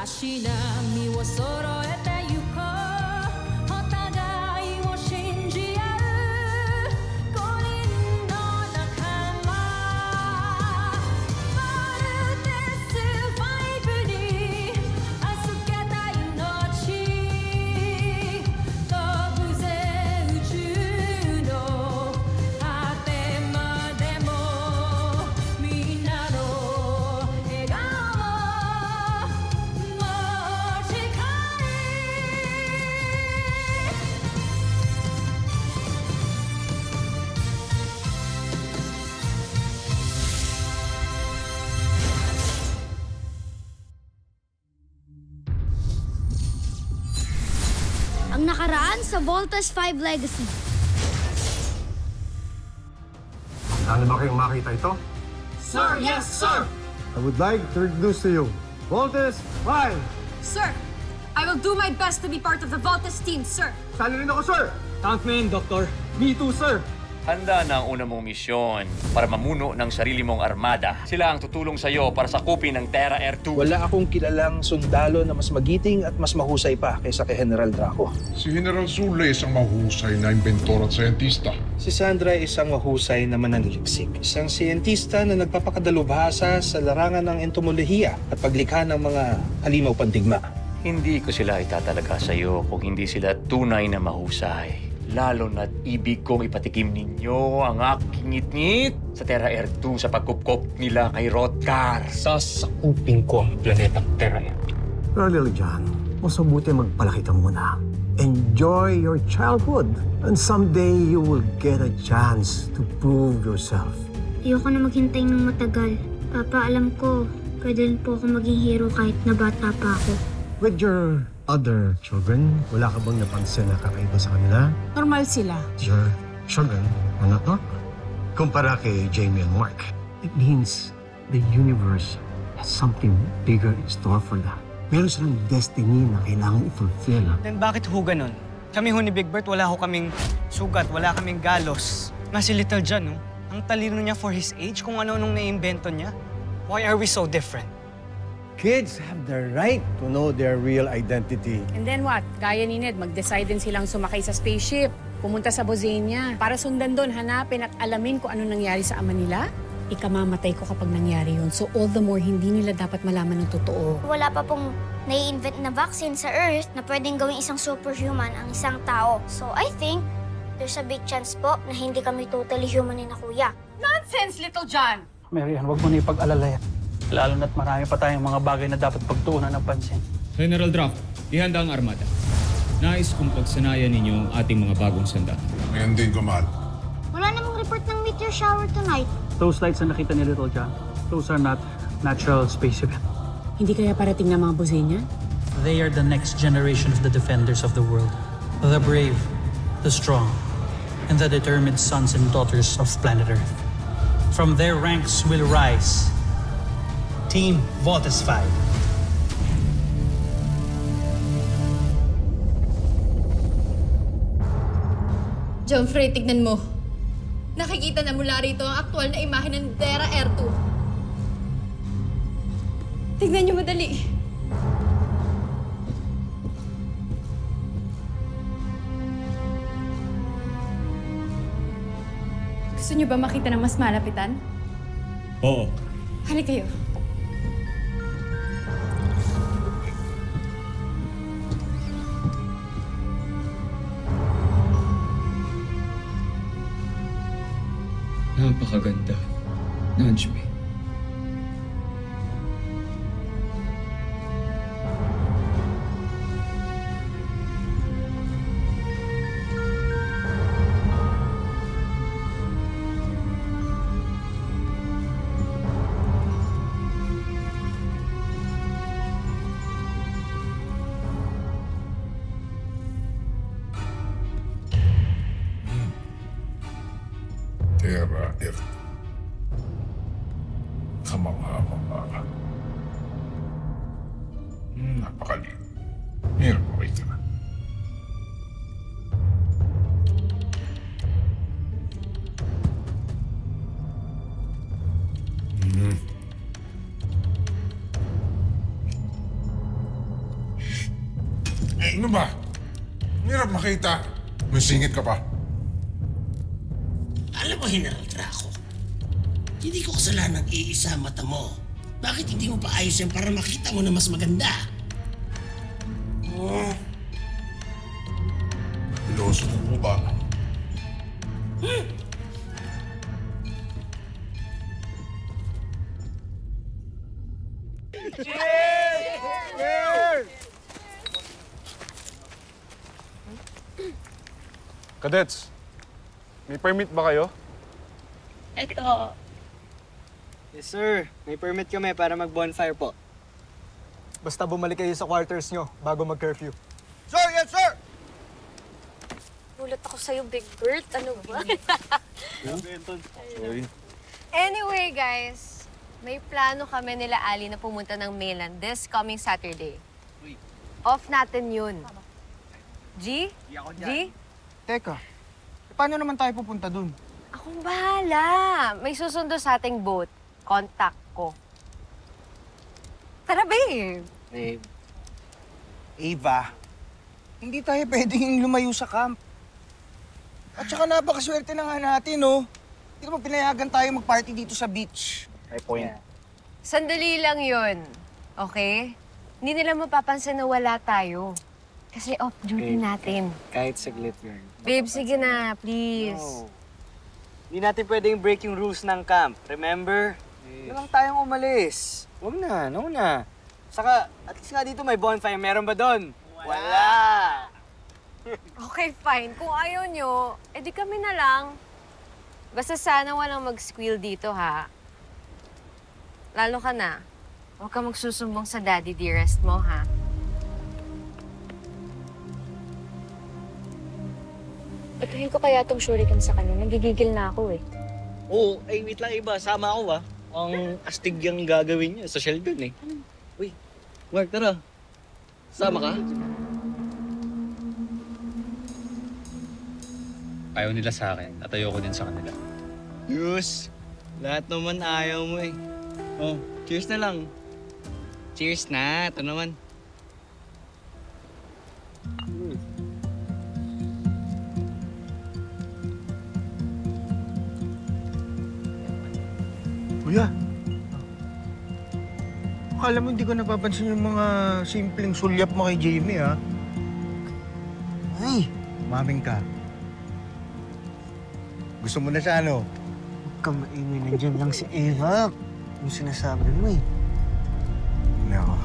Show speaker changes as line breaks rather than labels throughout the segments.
足並みを揃えてゆこうお互いを信じ合う五人の仲間まるでスファイブに預けた命飛ぶぜ宇宙の果てまでもみんなの笑顔
Ang nakaraan sa Voltes 5 Legacy.
Handa na ba kayong makita ito?
Sir, yes, sir!
I would like to introduce to you, Voltes 5!
Sir, I will do my best to be part of the Voltes team, sir.
Sali rin ako, sir!
Tankman, Doctor. Me too, sir.
Handa na ang una mong misyon para mamuno ng sarili mong armada. Sila ang tutulong sa iyo para sakupin ng Terra Air 2.
Wala akong kilalang sundalo na mas magiting at mas mahusay pa kaysa kay General Draco.
Si General Zule isang mahusay na inventor at siyentista.
Si Sandra isang mahusay na mananaliksik. Isang siyentista na nagpapakadalubhasa sa larangan ng entomolohiya at paglikha ng mga halimaw pandigma.
Hindi ko sila itatalaga sa iyo kung hindi sila tunay na mahusay. Lalo na't ibig kong ipatikim ninyo ang aking ngit-ngit sa Terra Air 2 sa pagkupkop nila kay Rothgar.
Sasakupin ko ang planetang Terra Air.
Pero Lily John, mas mabuti magpalaki ka muna. Enjoy your childhood and someday you will get a chance to prove yourself.
Ayoko na maghintay ng matagal. Papa, alam ko, pwede rin po ako maging hero kahit na bata pa ako.
With your other children, wala ka bang napansin na kakaiba sa kanila?
Normal sila.
Your children are not normal. Kumpara kay Jamie and Mark, it means the universe has something bigger in store for them. Meron silang destiny na kailangan i-fulfill.
Then bakit ho ganun? Kami ho ni Big Bert, wala ho kaming sugat, wala kaming galos. Nga si Little John, no? Ang talino niya for his age, kung ano-anong naiimbento niya. Why are we so different?
Kids have the right to know their real identity.
And then what? Gaya ni Ned, mag-decide din silang sumakay sa spaceship, pumunta sa Bosenia, para sundan doon, hanapin at alamin kung ano nangyari sa ama nila. Ikamamatay ko kapag nangyari yun. So all the more, hindi nila dapat malaman ng totoo.
Wala pa pong nai-invent na vaccine sa Earth na pwedeng gawing isang superhuman ang isang tao. So I think there's a big chance po na hindi kami totally human ni na kuya.
Nonsense, Little John!
Marian, huwag mo na ipag-alala yan. Lalo na't marami pa tayong mga bagay na dapat pagtuunan ng pansin.
General Draco, ihanda ang armada. Nais kong pagsanayan ninyo ang ating mga bagong sandata.
Ngayon din, Kamal.
Wala namang report ng meteor shower tonight.
Those lights na nakita ni Little John, those are not natural space events.
Hindi kaya parating ng mga Bosenia?
They are the next generation of the defenders of the world. The brave, the strong, and the determined sons and daughters of planet Earth. From their ranks will rise Team Voltes 5.
John Frey, tignan mo. Nakikita na mula rito ang aktual na imahe ng Terra Air 2. Tignan niyo madali. Gusto niyo ba makita ng mas malapitan?
Oo.
Halika kayo.
Napakaganda. Najmi.
Terra Air. Kamangha-mangha. Napakaliw. Hirap makita na. Ano ba? Hirap makita. May singit ka pa.
Alam mo, General Draco, hindi ko kasalanan iisa ang mata mo. Bakit hindi mo pa ayos yan para makita mo na mas maganda?
Oh. Piloso mo ba?
Cadets, may permit ba kayo?
Eto.
Yes, sir. May permit kami para mag-bonfire po. Basta bumalik kayo sa quarters nyo bago mag-curfew.
Sir, yes, sir! Gulat ako sa'yo, Big Bert. Ano ba?
Sorry.
Anyway, guys, may plano kami nila Ali na pumunta ng mainland this coming Saturday. Off natin yun. G? G?
Teka, paano naman tayo pupunta dun?
Akong bahala. May susundo sa ating boat. Contact ko. Tara, babe.
Babe. Ava, hindi tayo pwedeng lumayo sa camp. At saka napakaswerte na nga natin, no? Hindi naman pinayagan tayo mag-party dito sa beach. May point.
Sandali lang yun. Okay? Hindi nila mapapansin na wala tayo. Kasi off-duty natin.
Kahit saglit yun.
Babe, sige na, please.
No. Hindi natin pwedeng break yung rules ng camp. Remember? Yes. Lang tayong umalis. Huwag na, no na. Saka, at least nga dito may bonfire. Meron ba doon? Wala!
Okay, fine. Kung ayaw nyo, edi kami na lang. Basta sana walang mag-squeal dito, ha? Lalo ka na. Huwag ka magsusumbong sa daddy dearest mo, ha?
Patuhin ko kaya tong shuriken sa kanya. Nagigigil na ako, eh.
Oo, ay wait lang iba. Sama ako, ah. Ang astig yung gagawin niya. Social dun, eh. Uy, Mark, tara. Sama ka?
Ayaw nila sa akin at ayoko din sa kanila.
Yus, lahat naman ayaw mo, eh. Oh, cheers na lang. Cheers na. Ito naman.
Kuya, akala mo hindi ko napapansin yung mga simpleng sulyap mo kay Jamie, ha? Ay, maming ka. Gusto mo na siya, ano? Huwag ka maingay, nandiyan lang si Eva. Yung sinasabi mo, eh. No.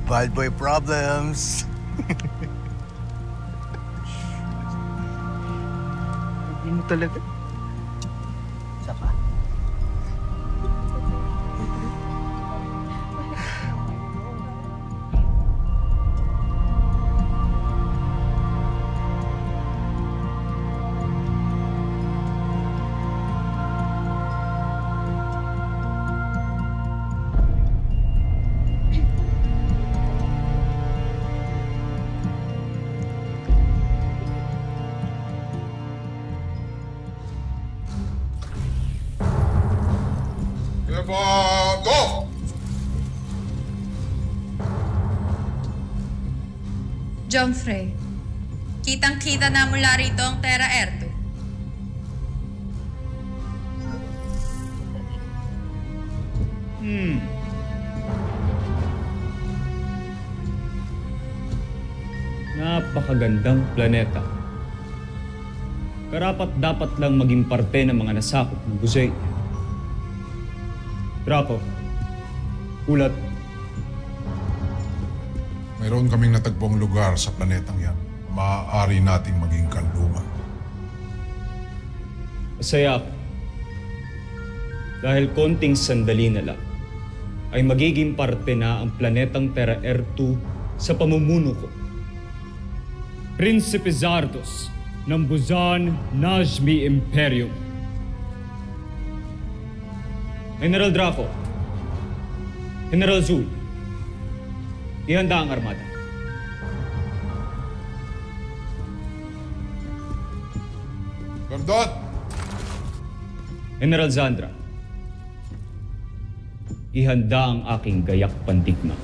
Bad boy problems. Hindi mo talaga. Saka.
Go!
Jomfrey, kitang-kita na mula rito ang Terra Erdo.
Napakagandang planeta. Karapat-dapat lang maging parte ng mga nasakop ng Buzay. Draco, ulat.
Mayroon kaming natagpong lugar sa planetang yan. Maaari nating maging kanlungan.
Masaya ako. Dahil konting sandali na lang, ay magiging parte na ang planetang Terra R2 sa pamumuno ko. Prinsipe Zardos ng Buzan Najmi Imperium. General Draco, General Zul, ihanda ang armada.
Gordon!
General Zandra, ihanda ang aking gayak pandigma.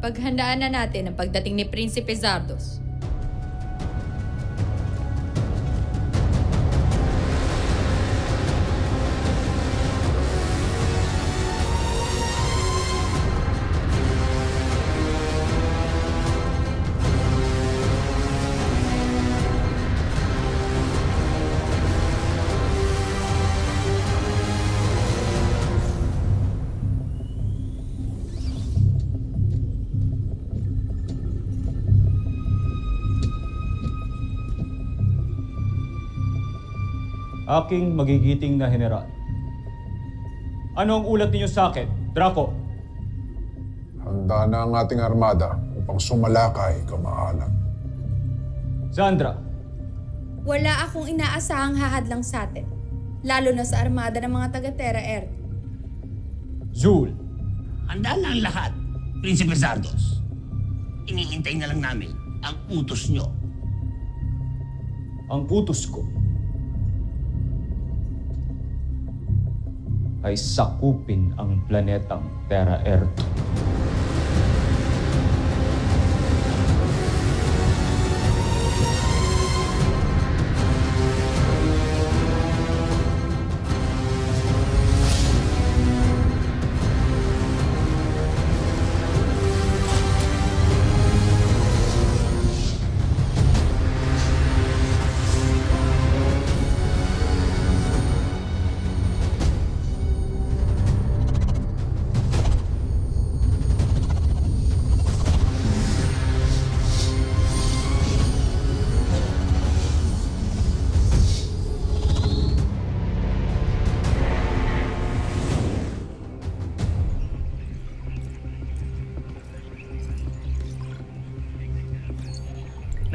Paghandaan na natin ang pagdating ni Prinsipe Zardos.
Aking magigiting na general. Ano ang ulat ninyo sa akin, Draco?
Handa na ang ating armada upang sumalakay kamaalam.
Zandra.
Wala akong inaasahang hahadlang sa atin, lalo na sa armada ng mga taga-Terra Earth.
Zul.
Handa na ang lahat, Prinsipe Zardos. Iniintay na lang namin ang utos nyo.
Ang utos ko ay sakupin ang planetang Terra Earth.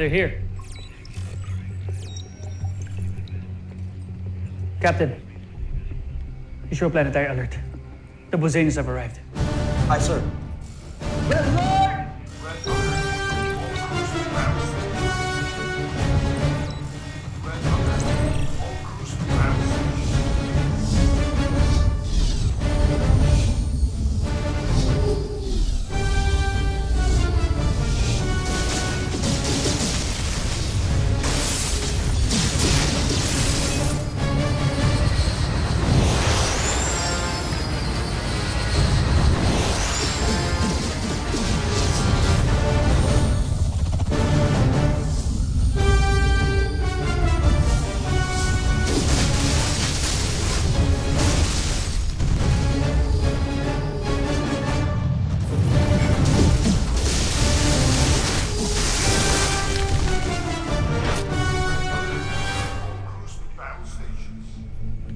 They're here. Captain, issue a planetary alert. The Bozanians have arrived.
Aye, sir.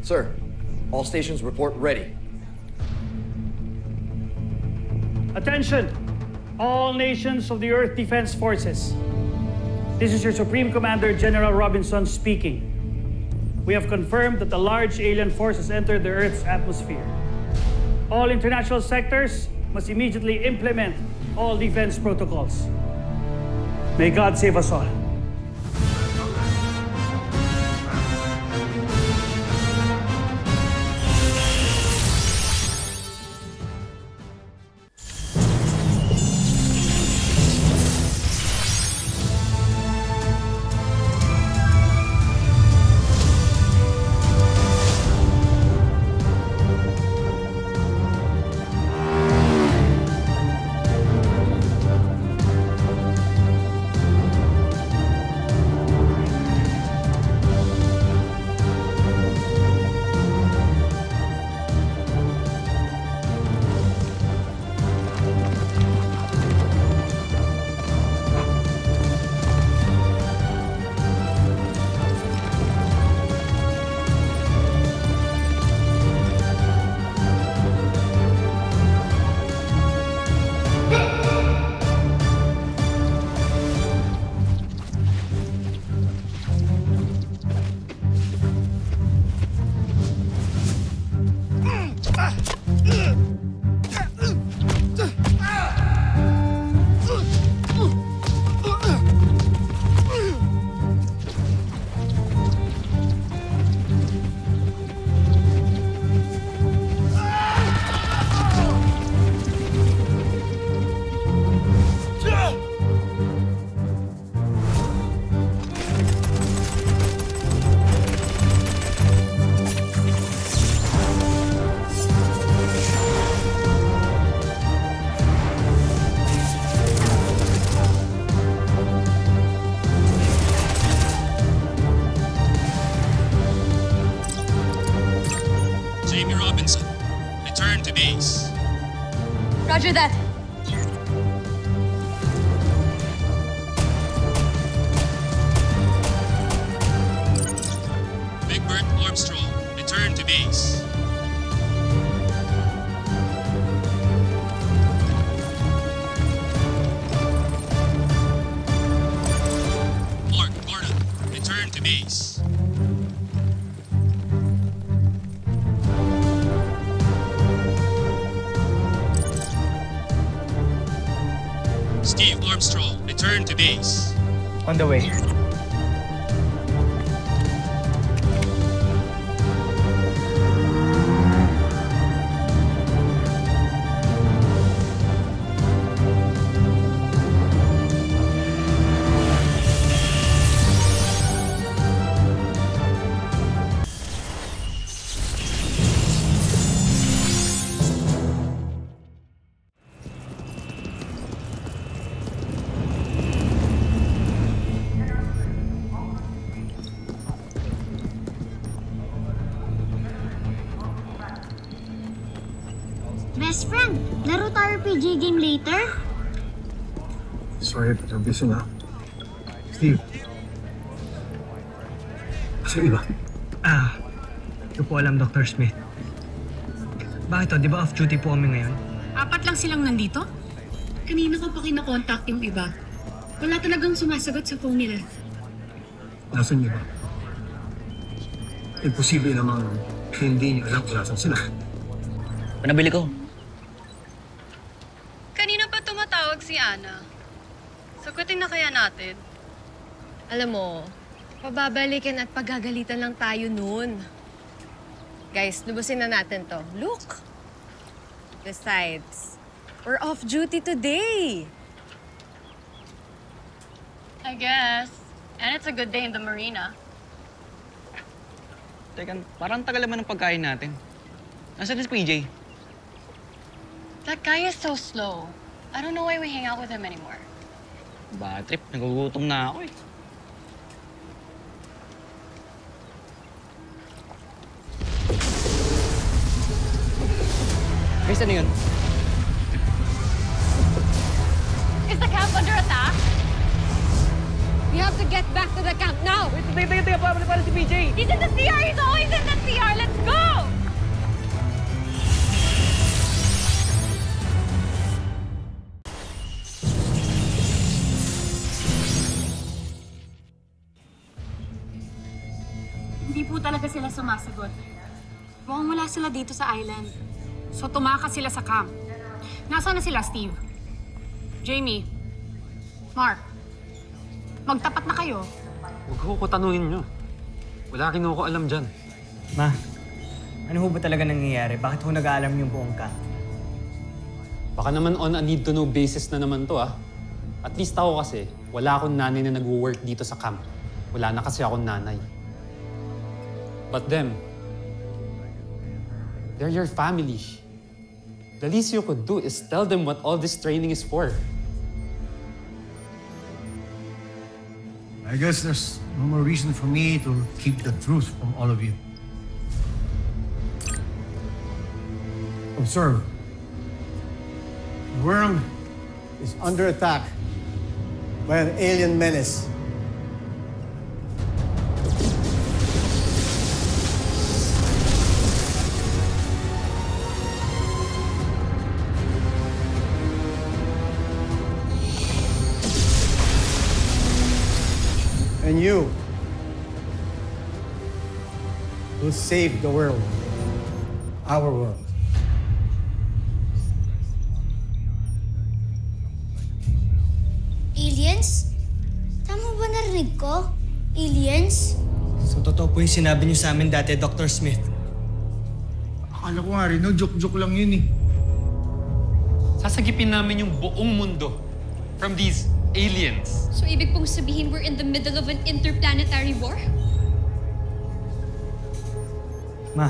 Sir, all stations report ready.
Attention, all nations of the Earth Defense Forces. This is your Supreme Commander, General Robinson speaking. We have confirmed that a large alien force has entered the Earth's atmosphere. All international sectors must immediately implement all defense protocols. May God save us all.
Jamie Robinson, return to base.
Roger that.
Big Bert Armstrong, return to base. Mark Gordon, return to base. Steve Armstrong, return to base.
On the way.
Best friend, laro tayo PG game later?
Sorry, pero busy na. Steve. Sa iba.
Ito po alam, Dr. Smith. Bakit to? Di ba off-duty po kami ngayon?
4 lang silang nandito? Kanina ko pa kinakontakt yung iba. Wala talagang sumasagot sa phone nila.
Nasaan niyo ba? Imposible namang hindi niyo alam kung nasan sila.
Panabili ko.
Kanina pa tumatawag si Ana. Sagutin na kaya natin?
Alam mo, pababalikan at pagagalitan lang tayo nun. Guys, lubusin na natin to. Look! Besides, we're off duty today.
I guess. And it's a good day in the marina.
Teka, parang tagal naman ng pagkain natin. Nasaan si PJ?
That guy is so slow. I don't know why we hang out with him anymore.
Bad trip, nagugutom na ako eh. Guys, ano yun?
Is the camp under attack?
We have to get back to the camp now!
Wait, para si PJ!
He's in the CR! He's always in the CR! Let's go!
Hindi po talaga sila sumasagot. Mukhang wala sila dito sa island. So tumakas sila sa camp. Nasaan na sila, Steve? Jamie? Mark? Magtapat na kayo.
Huwag ko tanungin nyo. Wala rin ako alam dyan.
Ma, ano ho ba talaga nangyayari? Bakit ho nag-aalam yung buong camp?
Baka naman on a need-to-know basis na naman to, ah. At least ako kasi, wala akong nanay na nag-work dito sa camp. Wala na kasi akong nanay. But them, they're your family. The least you could do is tell them what all this training is for.
I guess there's no more reason for me to keep the truth from all of you. Observe. The world is under attack by an alien menace. And you will save the world, our world.
Aliens? Tama ba narinig ko? Aliens?
So totoo po yung sinabi niyo sa amin dati, Dr. Smith.
Akala ko nga rin, no? Joke-joke lang yun eh.
Sasagipin namin yung buong mundo from these aliens.
So ibig pong sabihin we're in the middle of an interplanetary war?
Ma,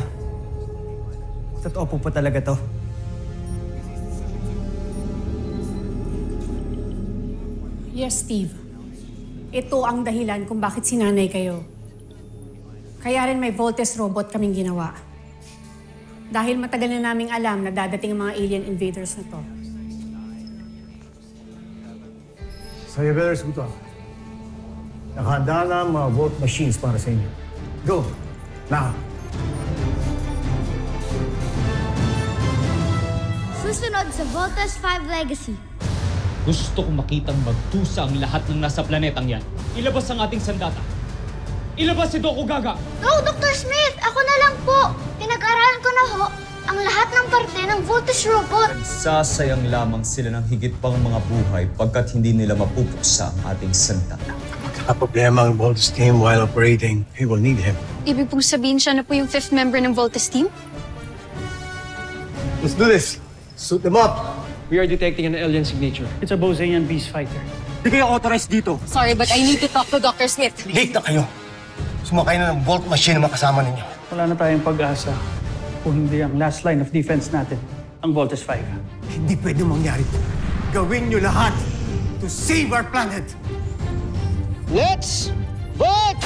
totoo po talaga to.
Yes, Steve. Ito ang dahilan kung bakit sinanay kayo. Kaya rin may Voltes robot kaming ginawa. Dahil matagal na naming alam na dadating ang mga alien invaders na to.
Saya Velas Guto. Nakahanda na ang mga vote machines para sa inyo. Go! Now!
Susunod sa Voltes 5 Legacy.
Gusto kong makitang magtusa ang lahat ng nasa planetang yan. Ilabas ang ating sandata. Ilabas si Doku Gaga!
No, Dr. Smith! Ako na lang po! Pinag-aralan ko na ho ang lahat ng parte ng Voltes robot.
Sasayang lamang sila ng higit pang mga buhay pagkat hindi nila mapupuksa ang ating sandata.
Ang problema ang Voltes team while operating, we will need him.
Ibig pong sabihin siya na po yung 5th member ng Voltes team?
Let's do this. Suit them up.
We are detecting an alien signature. It's a Bosanian beast fighter.
Hindi kayo authorized dito.
Sorry, but I need to talk to Dr. Smith.
Late na kayo. Sumakay na ng Volt machine na makasama ninyo.
Wala na tayong pag-asa kung hindi ang last line of defense natin, ang Voltes 5.
Hindi pwede mangyari ito. Gawin niyo lahat to save our planet.
Let's vote!